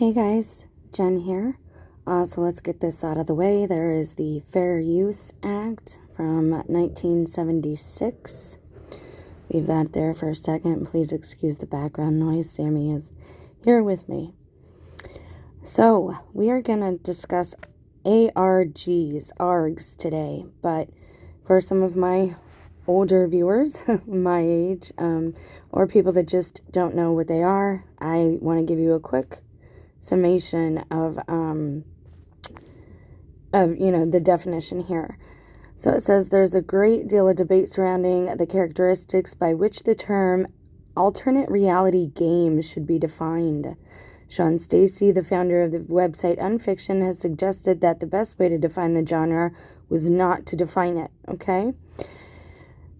Hey guys, Jen here. So let's get this out of the way. There is the Fair Use Act from 1976. Leave that there for a second. Please excuse the background noise. Sammy is here with me. So we are going to discuss ARGs today. But for some of my older viewers, my age, or people that just don't know what they are, I want to give you a quick summation of the definition here. So it says there's a great deal of debate surrounding the characteristics by which the term alternate reality game should be defined. Sean Stacy, the founder of the website Unfiction, has suggested that the best way to define the genre was not to define it. Okay,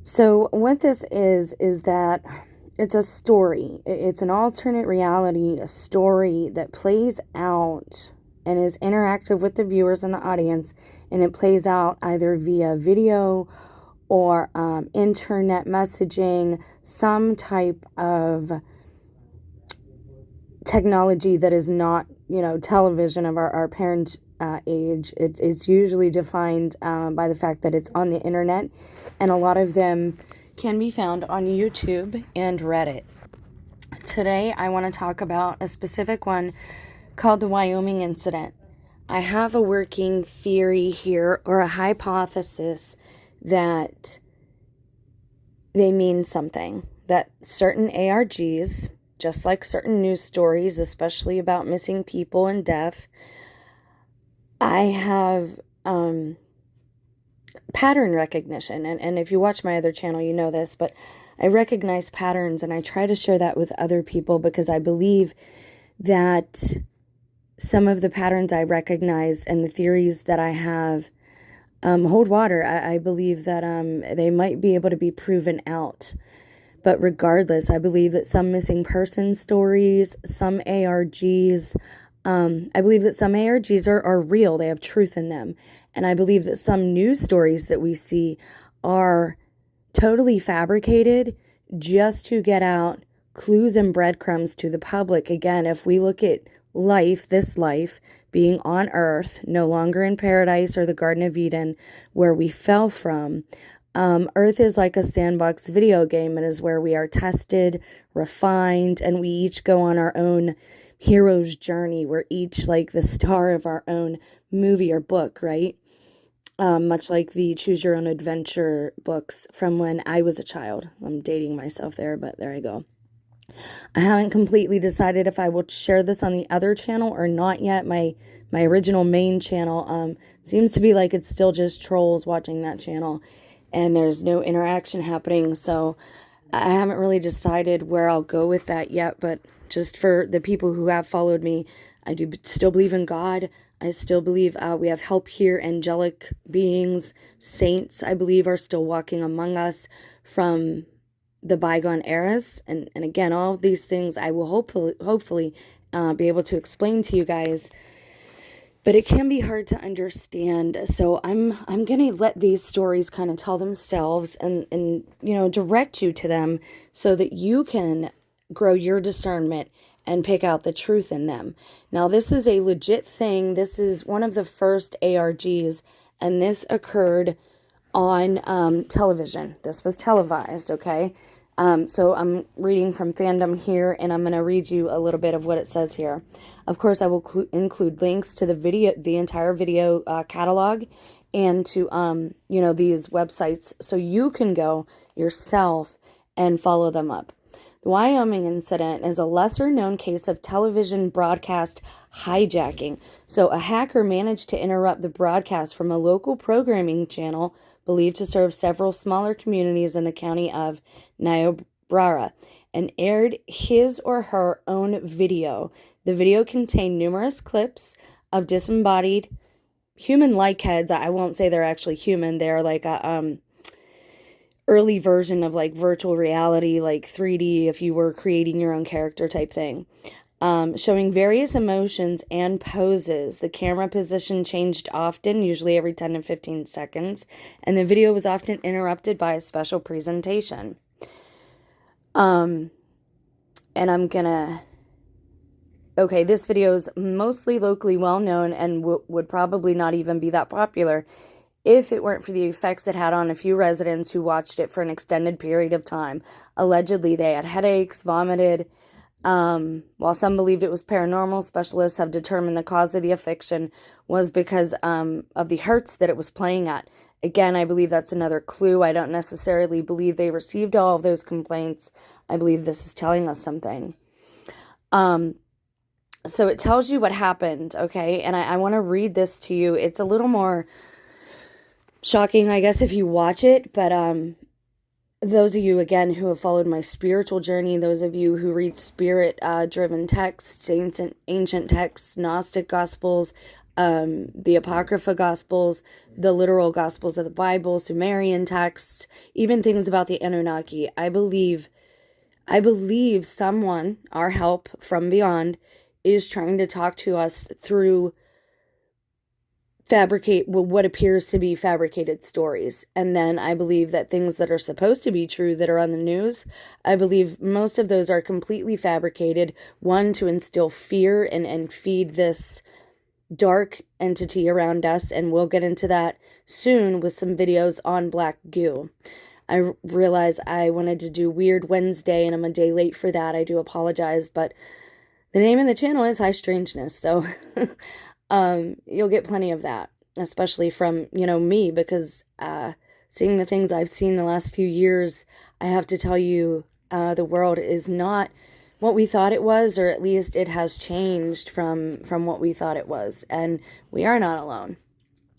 so what this is that it's a story. It's an alternate reality, a story that plays out and is interactive with the viewers and the audience, and it plays out either via video or internet messaging, some type of technology that is not, television of our parent age. It's usually defined by the fact that it's on the internet, and a lot of them can be found on YouTube and Reddit. Today, I want to talk about a specific one called the Wyoming incident. I have a working theory here, or a hypothesis, that they mean something. That certain ARGs, just like certain news stories, especially about missing people and death, I have pattern recognition. And if you watch my other channel, you know this, but I recognize patterns, and I try to share that with other people because I believe that some of the patterns I recognize and the theories that I have hold water. I believe that they might be able to be proven out. But regardless, I believe that some missing person stories, some ARGs, I believe that some ARGs are real. They have truth in them. And I believe that some news stories that we see are totally fabricated just to get out clues and breadcrumbs to the public. Again, if we look at life, this life, being on earth, no longer in paradise or the Garden of Eden where we fell from, earth is like a sandbox video game. It is where we are tested, refined, and we each go on our own hero's journey. We're each like the star of our own movie or book, right? Much like the Choose Your Own Adventure books from when I was a child. I'm dating myself there, but there I go. I haven't completely decided if I will share this on the other channel or not yet. My original main channel seems to be like it's still just trolls watching that channel, and there's no interaction happening, so I haven't really decided where I'll go with that yet. But just for the people who have followed me, I do still believe in God. I still believe we have help here. Angelic beings, saints, I believe, are still walking among us from the bygone eras. And again, all of these things I will hopefully be able to explain to you guys. But it can be hard to understand. So I'm going to let these stories kind of tell themselves and direct you to them so that you can grow your discernment and pick out the truth in them. Now, this is a legit thing. This is one of the first ARGs, and this occurred on television. This was televised, okay? So I'm reading from Fandom here, and I'm going to read you a little bit of what it says here. Of course, I will include links to the entire video catalog, and to these websites, so you can go yourself and follow them up. The Wyoming incident is a lesser-known case of television broadcast hijacking. So a hacker managed to interrupt the broadcast from a local programming channel believed to serve several smaller communities in the county of Niobrara, and aired his or her own video. The video contained numerous clips of disembodied human-like heads. I won't say they're actually human. They're like a early version of like virtual reality, like 3D, if you were creating your own character type thing, showing various emotions and poses. The camera position changed often, usually every 10 to 15 seconds, and the video was often interrupted by a special presentation. And I'm gonna okay, this video is mostly locally well known and would probably not even be that popular if it weren't for the effects it had on a few residents who watched it for an extended period of time. Allegedly, they had headaches, vomited. While some believed it was paranormal, specialists have determined the cause of the affliction was because of the hertz that it was playing at. Again, I believe that's another clue. I don't necessarily believe they received all of those complaints. I believe this is telling us something. So it tells you what happened, okay? And I want to read this to you. It's a little more shocking, I guess, if you watch it, but those of you, again, who have followed my spiritual journey, those of you who read spirit-driven texts, ancient texts, Gnostic Gospels, the Apocrypha Gospels, the literal Gospels of the Bible, Sumerian texts, even things about the Anunnaki, I believe someone, our help from beyond, is trying to talk to us through what appears to be fabricated stories. And then I believe that things that are supposed to be true that are on the news, I believe most of those are completely fabricated. One, to instill fear and feed this dark entity around us. And we'll get into that soon with some videos on black goo. I realize I wanted to do Weird Wednesday and I'm a day late for that. I do apologize, but the name of the channel is High Strangeness. So you'll get plenty of that, especially from, me, because seeing the things I've seen the last few years, I have to tell you, the world is not what we thought it was, or at least it has changed from what we thought it was, and we are not alone.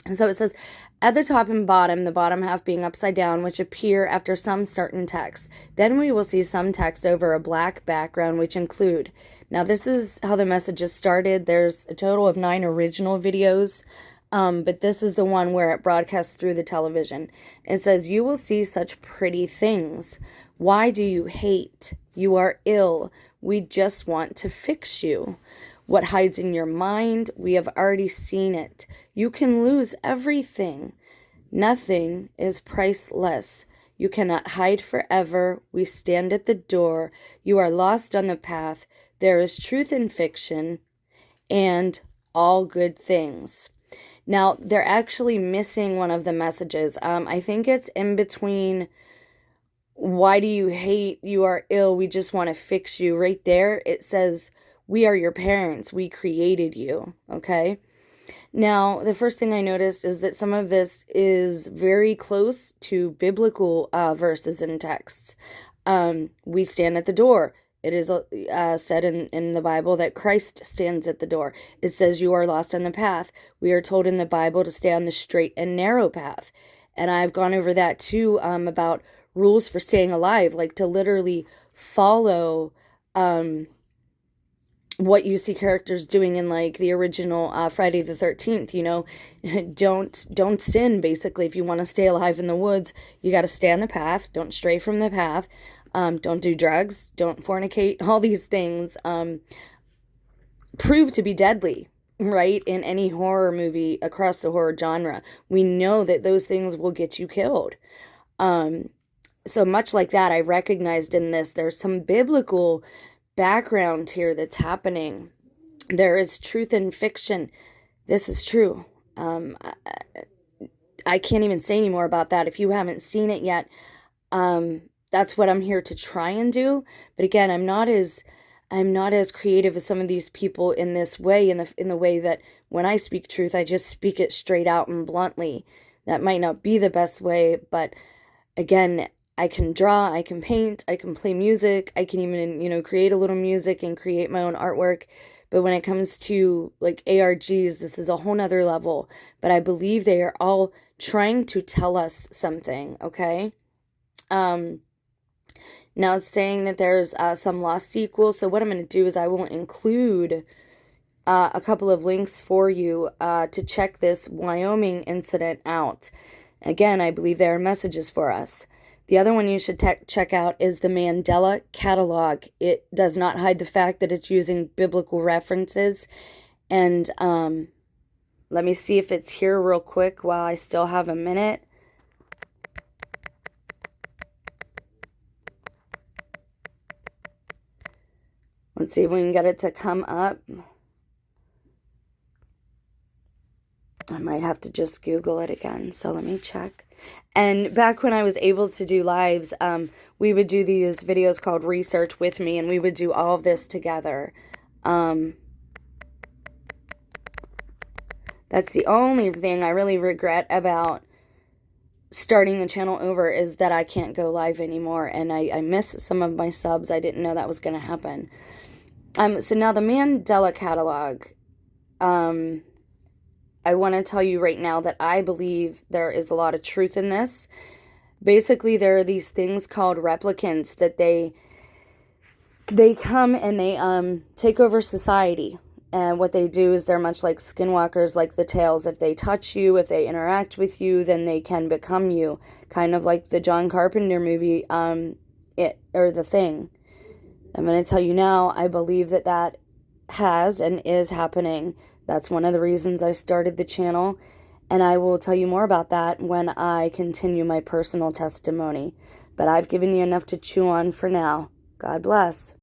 And so it says, at the top and bottom, the bottom half being upside down, which appear after some certain text. Then we will see some text over a black background, which include. Now, this is how the messages started. There's a total of 9 original videos, but this is the one where it broadcasts through the television. It says, you will see such pretty things. Why do you hate? You are ill. We just want to fix you. What hides in your mind, we have already seen it. You can lose everything. Nothing is priceless. You cannot hide forever. We stand at the door. You are lost on the path. There is truth in fiction and all good things. Now, they're actually missing one of the messages. I think it's in between, why do you hate? You are ill. We just want to fix you. Right there, it says, we are your parents. We created you. Okay. Now, the first thing I noticed is that some of this is very close to biblical verses and texts. We stand at the door. It is said in the Bible that Christ stands at the door. It says you are lost on the path. We are told in the Bible to stay on the straight and narrow path. And I've gone over that too, about rules for staying alive, like to literally follow what you see characters doing in like the original Friday the 13th, don't sin. Basically, if you want to stay alive in the woods, you got to stay on the path. Don't stray from the path. Don't do drugs. Don't fornicate. All these things prove to be deadly, right? In any horror movie across the horror genre, we know that those things will get you killed. So much like that, I recognized in this, there's some biblical background here that's happening. There is truth in fiction. This is true. I can't even say any more about that. If you haven't seen it yet, that's what I'm here to try and do. But again, I'm not as creative as some of these people in this way, in the way that when I speak truth, I just speak it straight out and bluntly. That might not be the best way, but again, I can draw, I can paint, I can play music, I can even, create a little music and create my own artwork. But when it comes to like ARGs, this is a whole nother level. But I believe they are all trying to tell us something, okay? Now it's saying that there's some lost sequel. So what I'm going to do is I will include a couple of links for you to check this Wyoming incident out. Again, I believe there are messages for us. The other one you should check out is the Mandela Catalog. It does not hide the fact that it's using biblical references. And let me see if it's here real quick while I still have a minute. Let's see if we can get it to come up. I might have to just Google it again, so let me check. And back when I was able to do lives, we would do these videos called Research with me, and we would do all of this together. That's the only thing I really regret about starting the channel over, is that I can't go live anymore, and I miss some of my subs. I didn't know that was going to happen. So now the Mandela catalog, I want to tell you right now that I believe there is a lot of truth in this. Basically, there are these things called replicants that they come and they take over society. And what they do is they're much like skinwalkers, like the Tales. If they touch you, if they interact with you, then they can become you. Kind of like the John Carpenter movie, The Thing. I'm going to tell you now, I believe that has and is happening. That's one of the reasons I started the channel. And I will tell you more about that when I continue my personal testimony. But I've given you enough to chew on for now. God bless.